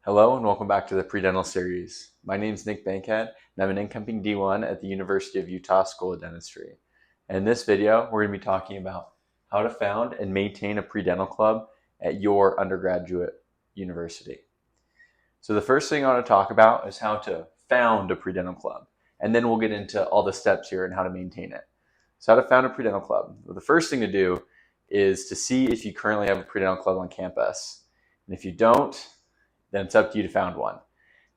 Hello and welcome back to the Pre-Dental series. My name is Nick Bankhead and I'm an incoming D1 at the University of Utah School of Dentistry. And in this video, we're going to be talking about how to found and maintain a pre-dental club at your undergraduate university. So the first thing I want to talk about is how to found a pre-dental club. And then we'll get into all the steps here and how to maintain it. So how to found a pre-dental club. Well, the first thing to do is to see if you currently have a pre-dental club on campus. And if you don't, then it's up to you to found one.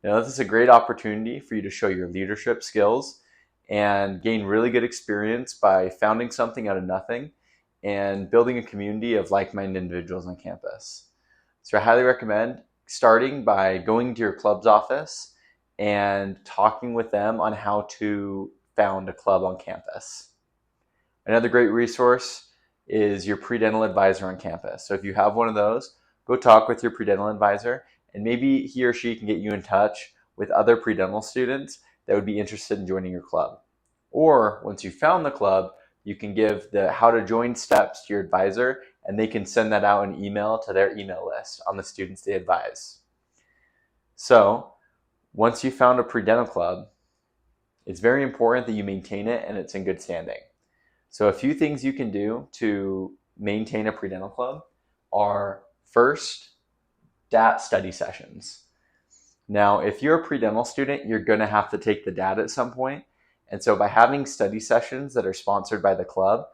Now, this is a great opportunity for you to show your leadership skills and gain really good experience by founding something out of nothing and building a community of like-minded individuals on campus. So I highly recommend starting by going to your club's office and talking with them on how to found a club on campus. Another great resource is your pre-dental advisor on campus. So if you have one of those, go talk with your pre-dental advisor, and maybe he or she can get you in touch with other pre-dental students that would be interested in joining your club. Or once you've found the club, you can give the how to join steps to your advisor, and they can send that out in email to their email list on the students they advise. So once you've found a pre-dental club, it's very important that you maintain it and it's in good standing. So a few things you can do to maintain a pre-dental club are, first, DAT study sessions. Now, if you're a pre-dental student, you're going to have to take the DAT at some point. And so by having study sessions that are sponsored by the club,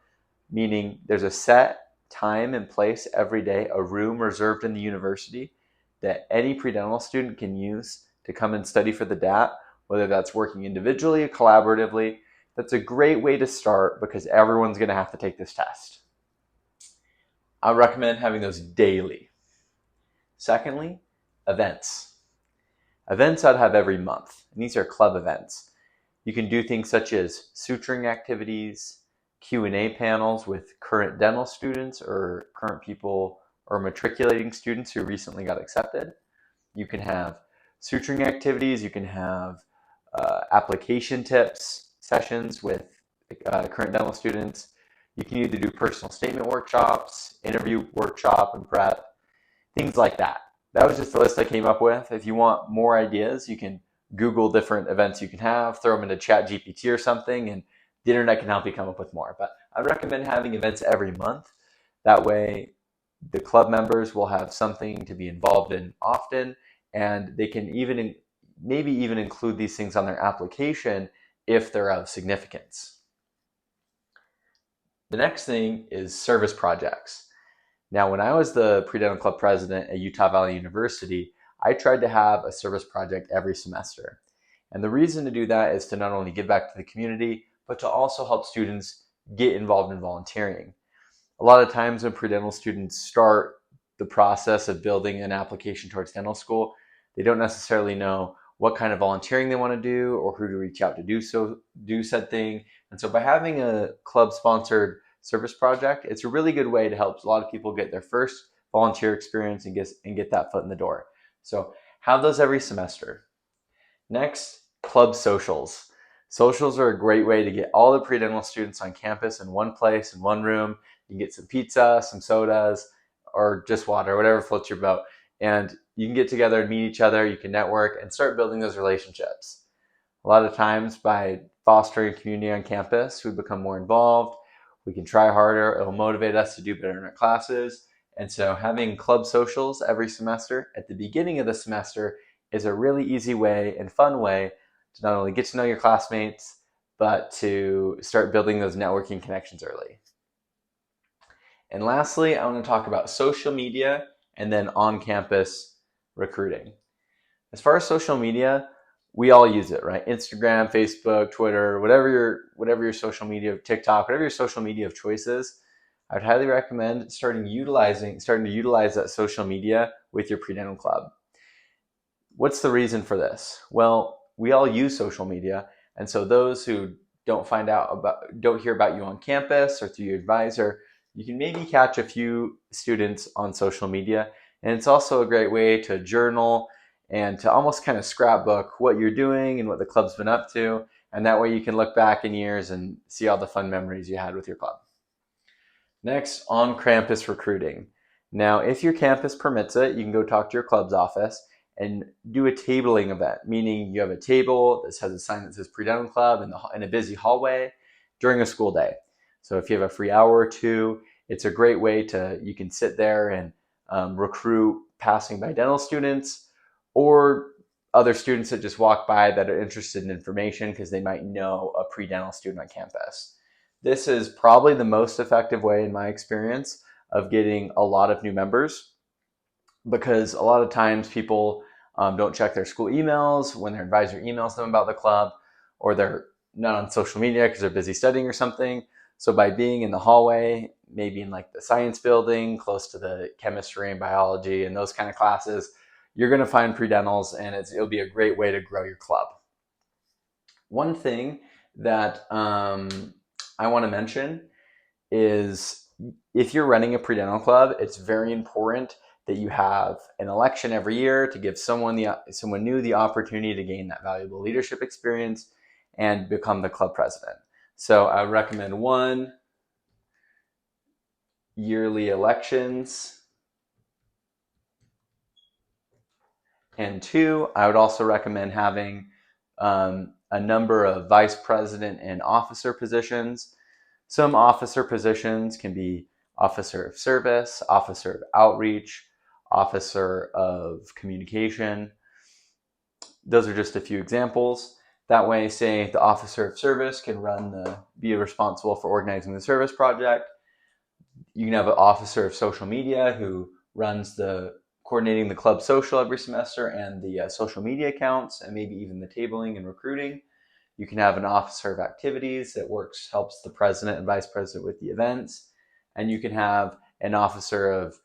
meaning there's a set time and place every day, a room reserved in the university that any pre-dental student can use to come and study for the DAT, whether that's working individually or collaboratively, that's a great way to start because everyone's going to have to take this test. I recommend having those daily. Secondly, events. Events I'd have every month, and these are club events. You can do things such as suturing activities, Q&A panels with current dental students or current people or matriculating students who recently got accepted. You can have suturing activities, you can have application tips sessions with current dental students. You can either do personal statement workshops, interview workshop and prep, things like that. That was just the list I came up with. If you want more ideas, you can Google different events you can have, throw them into ChatGPT or something, and the internet can help you come up with more. But I recommend having events every month. That way, the club members will have something to be involved in often, and they can maybe even include these things on their application if they're of significance. The next thing is service projects. Now, when I was the pre-dental club president at Utah Valley University, I tried to have a service project every semester. And the reason to do that is to not only give back to the community, but to also help students get involved in volunteering. A lot of times when pre-dental students start the process of building an application towards dental school, they don't necessarily know what kind of volunteering they want to do or who to reach out to do said thing. And so by having a club-sponsored service project, it's a really good way to help a lot of people get their first volunteer experience and get that foot in the door. So have those every semester. Next, club socials. Socials are a great way to get all the pre-dental students on campus in one place, in one room. You can get some pizza, some sodas, or just water, whatever floats your boat. And you can get together and meet each other, you can network and start building those relationships. A lot of times by fostering community on campus, we become more involved. We can try harder. It'll motivate us to do better in our classes. And so having club socials every semester at the beginning of the semester is a really easy way and fun way to not only get to know your classmates, but to start building those networking connections early. And lastly, I want to talk about social media and then on-campus recruiting. As far as social media, we all use it, right? Instagram, Facebook, Twitter, whatever your social media, TikTok, whatever your social media of choice is, I would highly recommend starting to utilize that social media with your pre-dental club. What's the reason for this? Well, we all use social media, and so those who don't hear about you on campus or through your advisor, you can maybe catch a few students on social media, and it's also a great way to journal and to almost kind of scrapbook what you're doing and what the club's been up to. And that way you can look back in years and see all the fun memories you had with your club. Next, on-campus recruiting. Now, if your campus permits it, you can go talk to your club's office and do a tabling event, meaning you have a table that has a sign that says Pre-Dental Club in a busy hallway during a school day. So if you have a free hour or two, it's a great way you can sit there and recruit passing by dental students or other students that just walk by that are interested in information because they might know a pre-dental student on campus. This is probably the most effective way, in my experience, of getting a lot of new members, because a lot of times people don't check their school emails when their advisor emails them about the club, or they're not on social media because they're busy studying or something. So by being in the hallway, maybe in like the science building, close to the chemistry and biology and those kind of classes, you're going to find pre-dentals, and it'll be a great way to grow your club. One thing that I want to mention is, if you're running a pre-dental club, it's very important that you have an election every year to give someone new the opportunity to gain that valuable leadership experience and become the club president. So I would recommend 1, yearly elections, and 2, I would also recommend having a number of vice president and officer positions. Some officer positions can be officer of service, officer of outreach, officer of communication. Those are just a few examples. That way, say the officer of service can be responsible for organizing the service project. You can have an officer of social media who runs coordinating the club social every semester and the social media accounts, and maybe even the tabling and recruiting. You can have an officer of activities that helps the president and vice president with the events. And you can have an officer of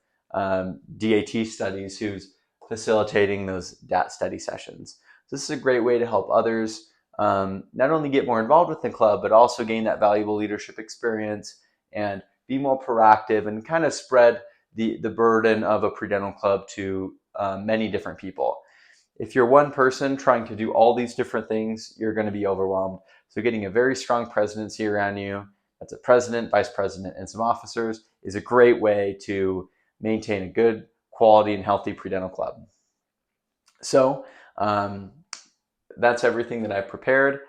DAT studies who's facilitating those DAT study sessions. So this is a great way to help others not only get more involved with the club, but also gain that valuable leadership experience and be more proactive and kind of spread the burden of a pre-dental club to many different people. If you're one person trying to do all these different things, you're going to be overwhelmed. So getting a very strong presidency around you, that's a president, vice president, and some officers, is a great way to maintain a good, quality, and healthy pre-dental club. So that's everything that I prepared.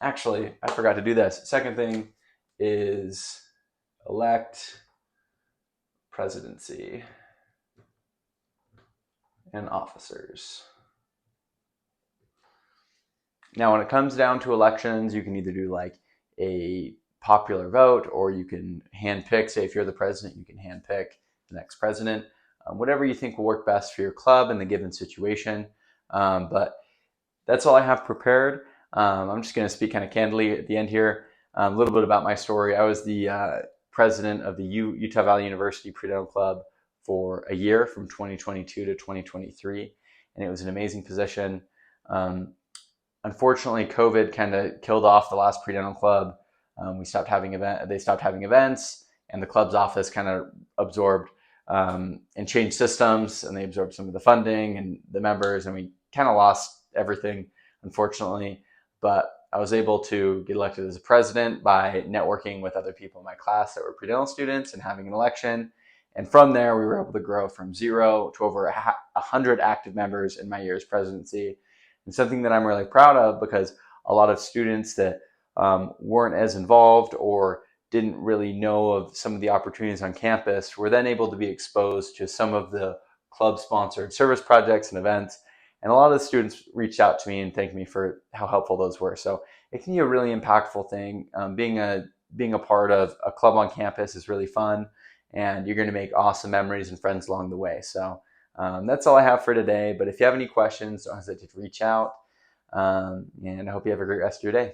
Actually, I forgot to do this. Second thing is elect presidency and officers. Now, when it comes down to elections, you can either do like a popular vote, or you can handpick. Say if you're the president, you can handpick the next president. Whatever you think will work best for your club in the given situation. But that's all I have prepared. I'm just going to speak kind of candidly at the end here. A little bit about my story. I was the president of the Utah Valley University Pre-Dental Club for a year, from 2022 to 2023, and it was an amazing position. Unfortunately, COVID kind of killed off the last pre-dental club. They stopped having events, and the club's office kind of absorbed and changed systems, and they absorbed some of the funding and the members, and we kind of lost everything, unfortunately. But I was able to get elected as a president by networking with other people in my class that were pre-dental students and having an election. And from there, we were able to grow from 0 to over 100 active members in my year's presidency. And something that I'm really proud of, because a lot of students that weren't as involved or didn't really know of some of the opportunities on campus were then able to be exposed to some of the club-sponsored service projects and events. And a lot of the students reached out to me and thanked me for how helpful those were. So it can be a really impactful thing. Being a part of a club on campus is really fun, and you're going to make awesome memories and friends along the way. So that's all I have for today. But if you have any questions, don't hesitate to reach out. And I hope you have a great rest of your day.